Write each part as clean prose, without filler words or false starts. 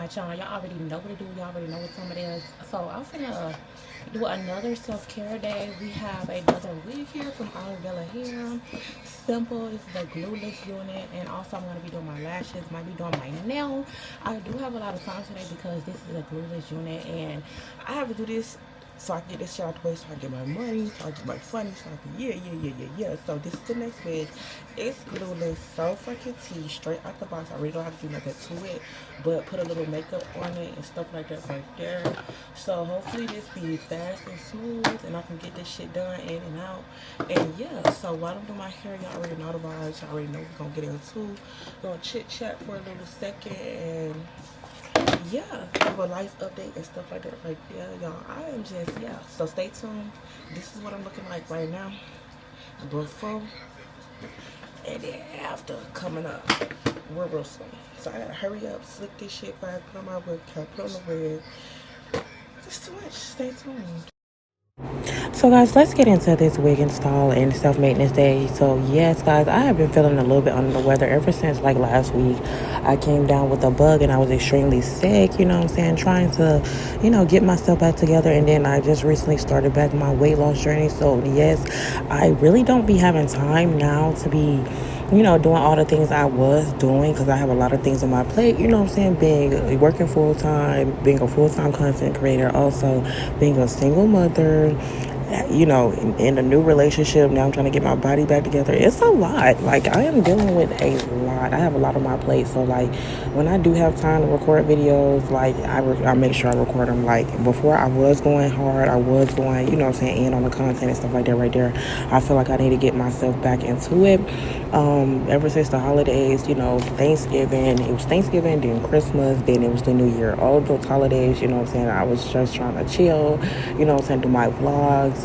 my channel. Y'all already know what to do. Y'all already know what time it is. So I'm finna do another self-care day. We have another wig here from Oliver Hair. Simple. This is a glueless unit. And also I'm going to be doing my lashes. Might be doing my nail. I do have a lot of time today because this is a glueless unit. And I have to do this so I can get this shit out the way, so I can get my money, so I can get my funny, so I can, yeah. So this is the next wig. It's glueless, so freaking tea, straight out the box. I really don't have to do nothing to it, but put a little makeup on it and stuff like that right there. So hopefully this be fast and smooth, and I can get this shit done in and out. And yeah, so while I'm doing my hair, y'all already know the vibes. Y'all already know we're gonna get into. Gonna chit chat for a little second and yeah, have a life update and stuff like that right there, y'all. I am just, yeah, so stay tuned. This is what I'm looking like right now before and then after coming up. We're real soon, so I gotta hurry up, slick this shit back, put on my wig cap, put on the wig. Just too much. Stay tuned. So guys, let's get into this wig install and self-maintenance day. So yes guys, I have been feeling a little bit under the weather ever since like last week. I came down with a bug and I was extremely sick, you know what I'm saying, trying to, you know, get myself back together. And then I just recently started back my weight loss journey. So yes, I really don't be having time now to be, you know, doing all the things I was doing because I have a lot of things on my plate, you know what I'm saying, working full-time, being a full-time content creator, also being a single mother, you know, in a new relationship. Now I'm trying to get my body back together. It's a lot. Like, I am dealing with a lot. I have a lot on my plate. So, like, when I do have time to record videos, like, I make sure I record them. Like, before I was going hard. I was going, you know what I'm saying, in on the content and stuff like that right there. I feel like I need to get myself back into it. Ever since the holidays, you know, Thanksgiving, it was Thanksgiving, then Christmas, then it was the New Year. All those holidays, you know what I'm saying, I was just trying to chill, you know what I'm saying, do my vlogs,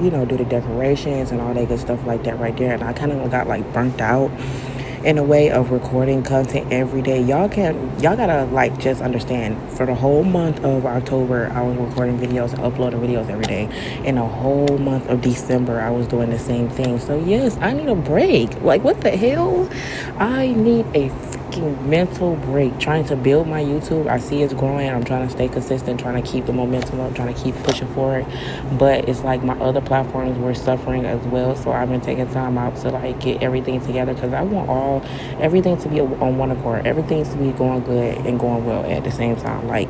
you know, do the decorations and all that good stuff like that right there. And I kind of got like burnt out in a way of recording content every day. Y'all gotta like just understand, for the whole month of October I was recording videos and uploading videos every day. In the whole month of December I was doing the same thing. So yes, I need a break. Like, what the hell? I need a freaking mental break. Trying to build my YouTube, I see it's growing. I'm trying to stay consistent, trying to keep the momentum up, trying to keep pushing forward. But it's like my other platforms were suffering as well. So I've been taking time out to like get everything together because I want everything to be on one accord, everything to be going good and going well at the same time. Like,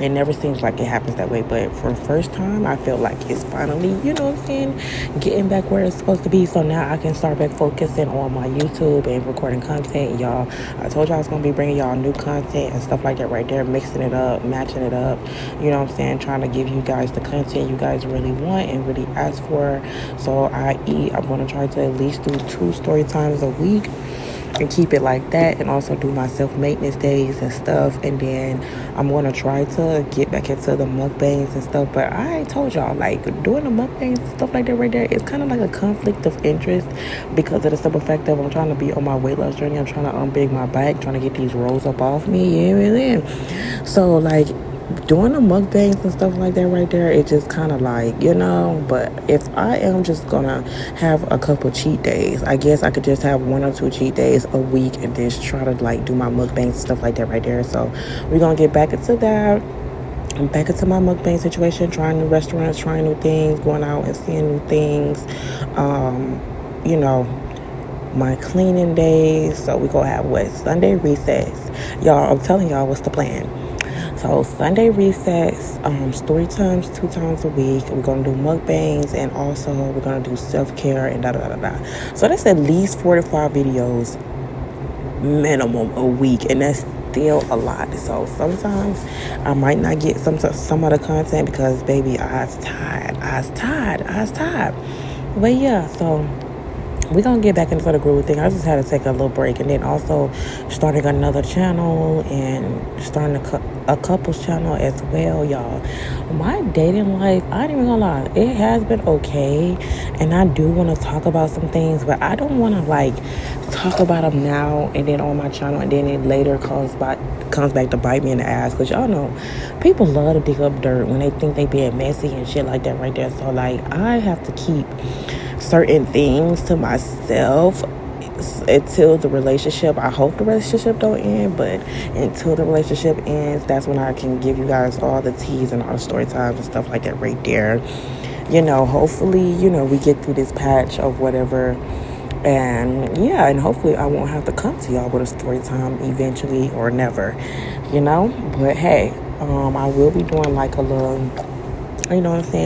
it never seems like it happens that way, but for the first time I feel like it's finally, you know what I'm saying, getting back where it's supposed to be. So now I can start back focusing on my YouTube and recording content. Y'all, I told y'all I was gonna be bringing y'all new content and stuff like that right there, mixing it up, matching it up, you know what I'm saying, trying to give you guys the content you guys really want and really ask for. So I'm gonna try to at least do 2 story times a week and keep it like that, and also do my self-maintenance days and stuff. And then I'm going to try to get back into the mukbangs and stuff. But I told y'all, like, doing the mukbangs and stuff like that right there, it's kind of like a conflict of interest because of the simple fact that I'm trying to be on my weight loss journey. I'm trying to unbig my back, trying to get these rolls up off me. Yeah. So, like, doing the mukbangs and stuff like that right there, it just kind of like, you know. But if I am just gonna have a couple cheat days, I guess I could just have 1 or 2 cheat days a week and then just try to like do my mukbangs and stuff like that right there. So we're gonna get back into that. I'm back into my mukbang situation, trying new restaurants, trying new things, going out and seeing new things. You know, my cleaning days. So we gonna have Sunday recess. Y'all, I'm telling y'all what's the plan. So Sunday recess, story times 2 times a week. We're gonna do mukbangs, and also we're gonna do self-care and So that's at least 45 videos minimum a week, and that's still a lot. So sometimes I might not get some of the content because baby, I was tired. But yeah, so we're gonna get back into the groove thing. I just had to take a little break, and then also starting another channel and starting a couples channel as well, y'all. My dating life, I ain't even gonna lie, it has been okay, and I do want to talk about some things, but I don't want to like talk about them now and then on my channel, and then it later comes back to bite me in the ass, because y'all know people love to dig up dirt when they think they being messy and shit like that right there. So like, I have to keep certain things to myself until the relationship, I hope the relationship don't end, but until the relationship ends, that's when I can give you guys all the teas and all the story times and stuff like that right there. Hopefully, we get through this patch of whatever. And yeah, and hopefully I won't have to come to y'all with a story time eventually or never, But hey, I will be doing like a little,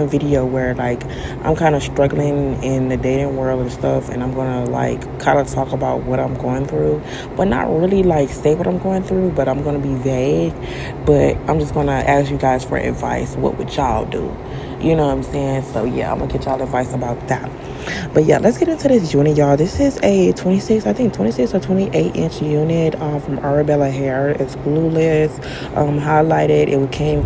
video where like I'm kind of struggling in the dating world and stuff, and I'm gonna like kind of talk about what I'm going through, but not really like say what I'm going through, but I'm gonna be vague. But I'm just gonna ask you guys for advice. What would y'all do? You know what I'm saying? So yeah, I'm gonna get y'all advice about that. But yeah, let's get into this unit, y'all. This is a 26 or 28 inch unit from Arabella Hair. It's glueless, highlighted. It came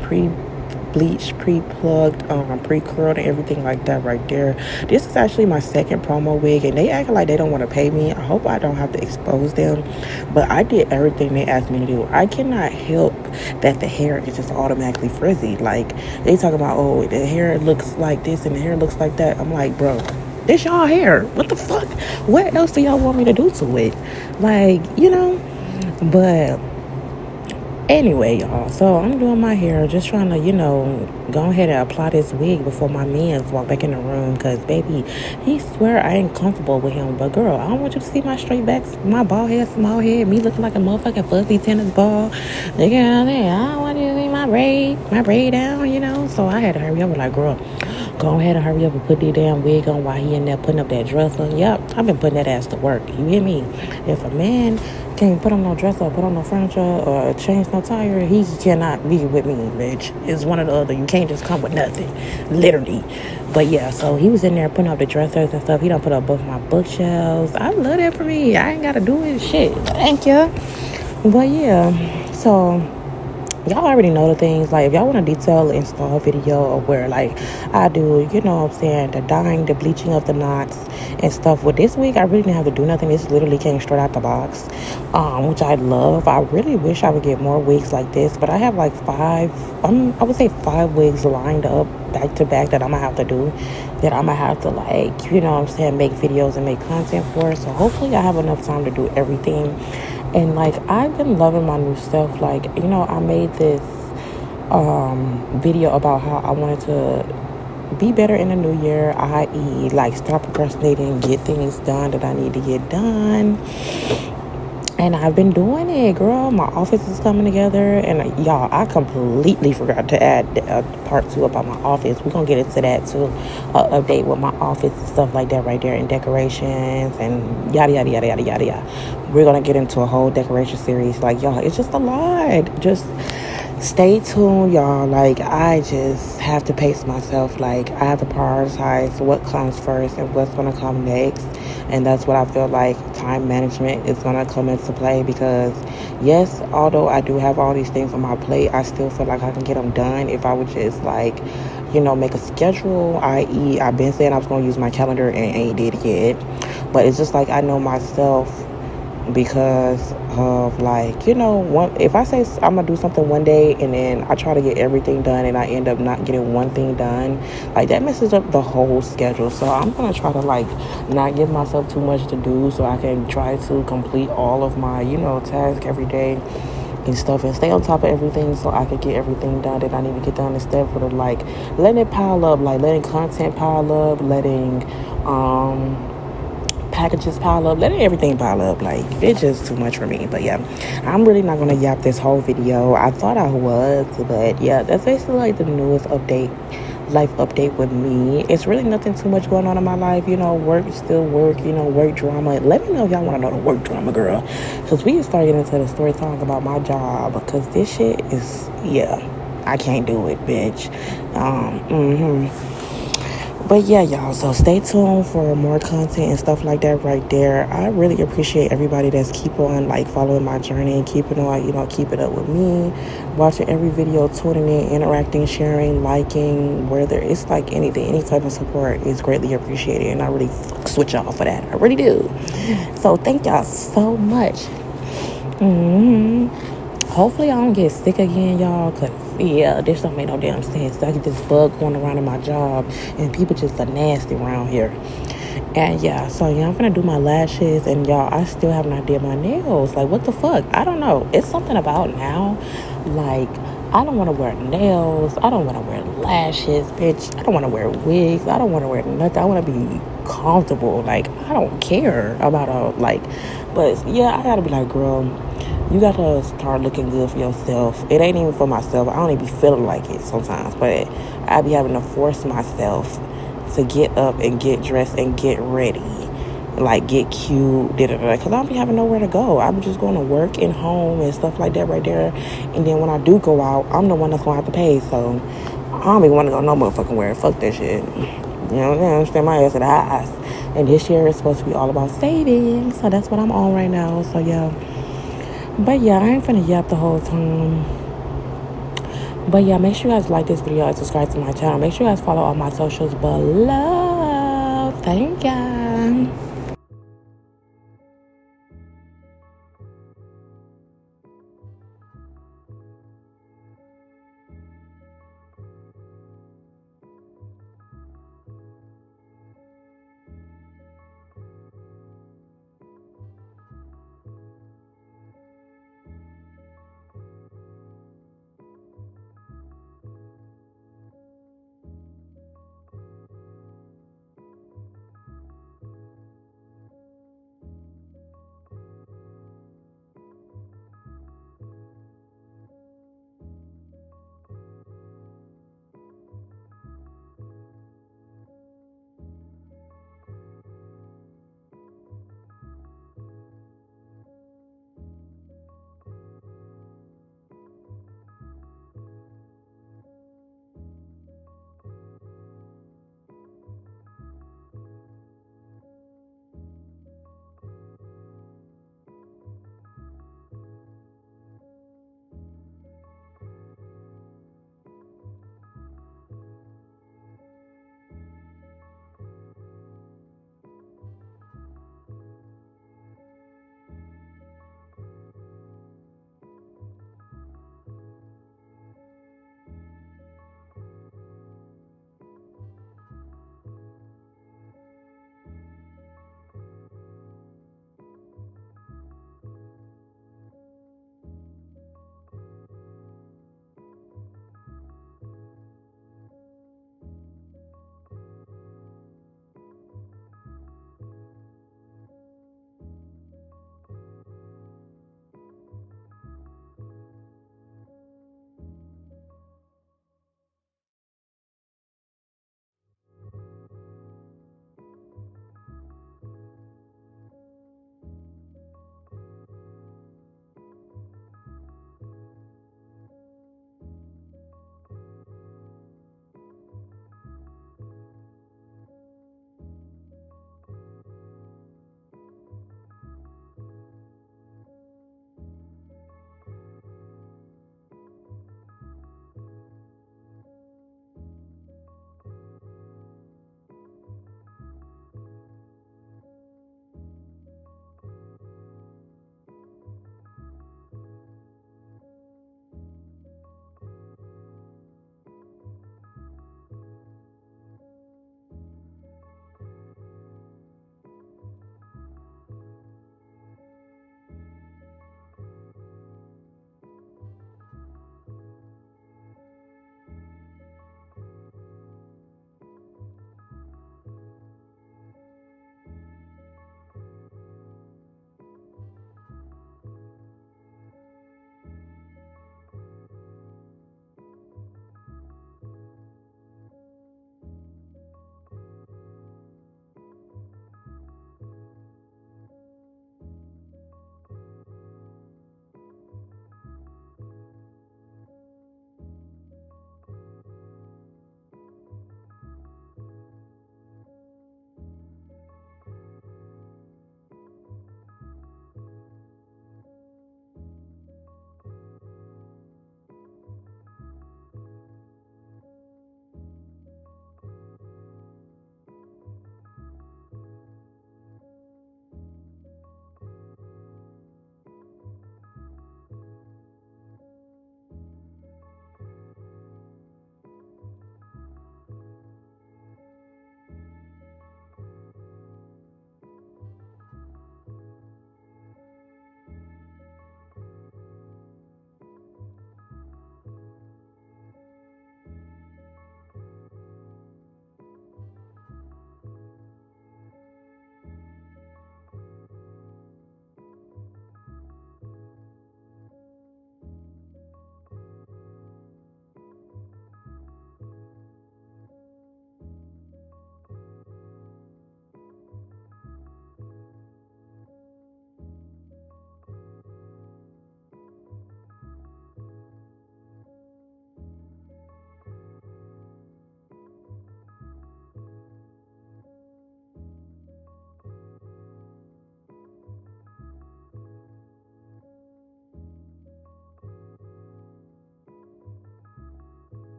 bleached, pre-plugged, pre-curled, and everything like that right there. This is actually my second promo wig, and they act like they don't want to pay me. I hope I don't have to expose them, but I did everything they asked me to do. I cannot help that the hair is just automatically frizzy. Like, they talk about, oh, the hair looks like this and the hair looks like that. I'm like, bro, this y'all hair. What the fuck? What else do y'all want me to do to it? Like, but anyway, y'all, so I'm doing my hair, just trying to, go ahead and apply this wig before my mans walk back in the room, because, baby, he swear I ain't comfortable with him. But, girl, I don't want you to see my straight back, my bald head, small head, me looking like a motherfucking fuzzy tennis ball. Nigga, I don't want you to see my braid down, So I had to hurry up, like, girl, go ahead and hurry up and put the damn wig on while he in there putting up that dresser. Yep, I've been putting that ass to work. You hear me? If a man can't put on no dresser, put on no furniture, or change no tire, he cannot be with me, bitch. It's one or the other. You can't just come with nothing, literally. But yeah, so he was in there putting up the dressers and stuff. He done put up both my bookshelves. I love that for me. I ain't gotta do it. Shit, thank you. But yeah, so y'all already know the things. Like, if y'all want a detailed install video of where, like, I do, the dyeing, the bleaching of the knots and stuff. With this wig, I really didn't have to do nothing. This literally came straight out the box, which I love. I really wish I would get more wigs like this, but I have like I would say five wigs lined up back to back that I'm gonna have to do, that I'm gonna have to, like, make videos and make content for. So hopefully I have enough time to do everything. And, like, I've been loving my new stuff. Like, I made this video about how I wanted to be better in the new year, i.e., like, stop procrastinating, get things done that I need to get done. And I've been doing it, girl. My office is coming together. And, y'all, I completely forgot to add part 2 about my office. We're going to get into that, too. Update with my office and stuff like that right there, and decorations and yada, yada, yada, yada, yada, yada. We're going to get into a whole decoration series. Like, y'all, it's just a lot. Just stay tuned, y'all. Like, I just have to pace myself. Like, I have to prioritize what comes first and what's going to come next. And that's what I feel like time management is going to come into play, because yes, although I do have all these things on my plate, I still feel like I can get them done if I would just, like, make a schedule, i.e., I've been saying I was going to use my calendar and ain't did it yet. But it's just like, I know myself, because of, like, if I say I'm gonna do something one day and then I try to get everything done and I end up not getting one thing done, like, that messes up the whole schedule. So I'm gonna try to, like, not give myself too much to do, so I can try to complete all of my tasks every day and stuff, and stay on top of everything, so I can get everything done that I need to get done, instead of, like, letting it pile up, like letting content pile up, letting packages pile up, letting everything pile up. Like, it's just too much for me. But yeah, I'm really not gonna yap this whole video. I thought I was, but yeah, that's basically like the newest life update with me. It's really nothing too much going on in my life. Work is still work, work drama. Let me know if y'all want to know the work drama, girl, because we can start getting into the story time about my job, because this shit is, yeah, I can't do it, bitch. But yeah, y'all, so stay tuned for more content and stuff like that right there. I really appreciate everybody that's keep on, like, following my journey, keeping on, keeping up with me, watching every video, tuning in, interacting, sharing, liking, whether it's like anything, any type of support is greatly appreciated, and I really switch y'all for that. I really do. So thank y'all so much. Hopefully I don't get sick again, y'all, because, yeah, this don't make no damn sense. I get this bug going around in my job, and people just are nasty around here. And yeah, so yeah, I'm gonna do my lashes, and y'all, I still have not did my nails. Like, what the fuck? I don't know. It's something about now. Like, I don't want to wear nails. I don't want to wear lashes, bitch. I don't want to wear wigs. I don't want to wear nothing. I want to be comfortable. Like, I don't care about but yeah, I gotta be like, girl, you gotta start looking good for yourself. It ain't even for myself. I don't even be feeling like it sometimes, but I be having to force myself to get up and get dressed and get ready, like get cute, because I don't be having nowhere to go. I'm just going to work and home and stuff like that right there. And then when I do go out, I'm the one that's gonna have to pay. So I don't even want to go no motherfucking where. Fuck that shit. You know, I understand my ass to the ass. And this year is supposed to be all about saving, so that's what I'm on right now. So yeah. But yeah, I ain't finna yap the whole time. But yeah, make sure you guys like this video and subscribe to my channel. Make sure you guys follow all my socials below. Thank ya.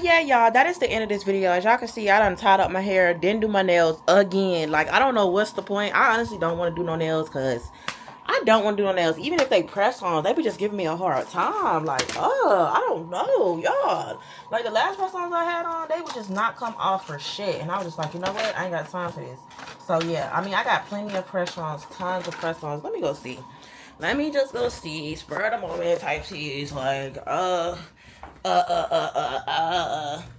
Yeah, y'all, that is the end of this video. As y'all can see, I done tied up my hair, didn't do my nails again. Like, I don't know what's the point. I honestly don't want to do no nails because I don't want to do no nails. Even if they press on, they be just giving me a hard time. Like, I don't know, y'all. Like, the last press ons I had on, they would just not come off for shit. And I was just like, you know what? I ain't got time for this. So, yeah, I mean, I got plenty of press ons, tons of press ons. Let me go see. Let me just go see. Spur of the moment type teas. Like, I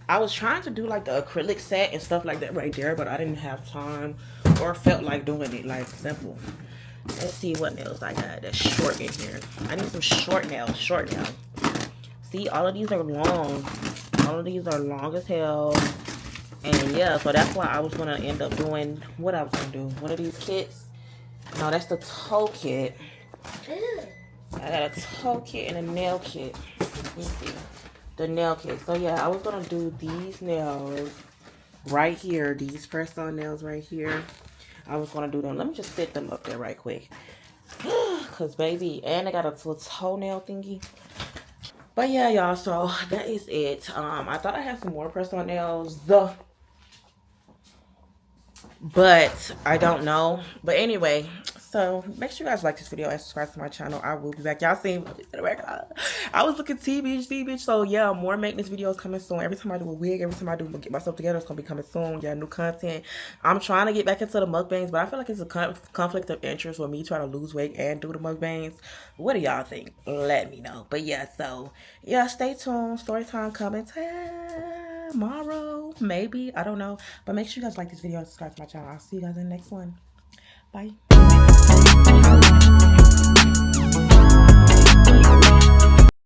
was trying to do like the acrylic set and stuff like that right there, but I didn't have time or felt like doing it. Like, simple. Let's see what nails I got that's short in here. I need some short nails. Short nails. See, all of these are long. All of these are long as hell. And yeah, so that's why I was gonna end up doing what I was gonna do. One of these kits. No, that's the toe kit. I got a toe kit and a nail kit. Let me see. The nail kit. So yeah, I was gonna do these nails right here. These press on nails right here. I was gonna do them. Let me just sit them up there right quick. Cause baby, and I got a little toenail thingy. But yeah, y'all, so that is it. I thought I had some more press on nails. But I don't know. But anyway, so make sure you guys like this video and subscribe to my channel. I will be back. Y'all seen I was looking bitch. So yeah, more maintenance videos coming soon. Every time I do a wig, every time I do get myself together, it's gonna be coming soon. Yeah, new content. I'm trying to get back into the mukbangs, but I feel like it's a conflict of interest with me trying to lose weight and do the mukbangs. What do y'all think? Let me know. But yeah, so yeah, stay tuned. Story time coming tomorrow, maybe, I don't know, but make sure you guys like this video and subscribe to my channel. I'll see you guys in the next one. Bye.